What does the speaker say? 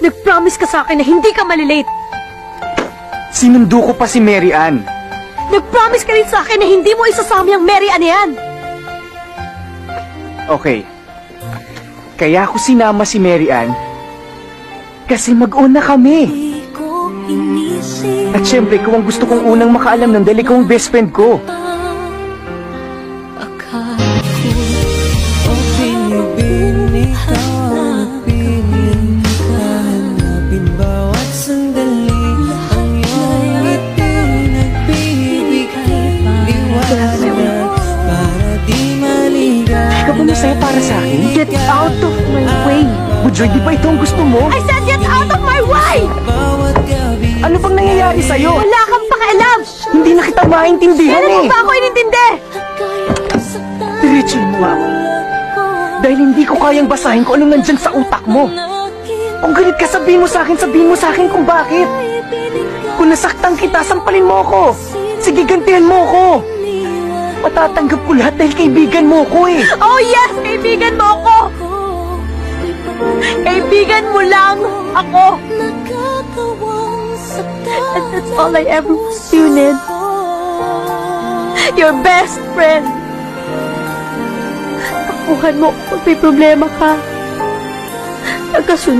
Nag-promise ka sa akin na hindi ka malilate. Sinundo ko pa si Mary Ann. Nag-promise ka rin sa akin na hindi mo isasama yung Mary Ann yan. Okay. Kaya ako sinama si Mary Ann kasi mag-una kami. At syempre, ikaw ang gusto kong unang makaalam ng dahil ikaw ang best friend ko. Masaya para sa akin? Get out of my way! Bujoy, di ba ito ang gusto mo? I said get out of my way! Ano bang nangyayari sa'yo? Wala kang pakialam! Hindi na kita maintindihan Kailan mo eh! ba ako inintindi? Diretsuhin mo ako. Dahil hindi ko kayang basahin kung anong nandyan sa utak mo. Kung galit ka, sabihin mo sa akin kung bakit. Kung nasaktan kita, sampalin mo ako. Sige, gantihan mo ako. Matatanggap ko lahat dahil kaibigan mo ko eh. Oh yes! Kaibigan mo ako! Kaibigan mo lang ako! And that's all I ever want you, Ned. Your best friend. Takuhan mo kung may problema ka. Nagkasunod.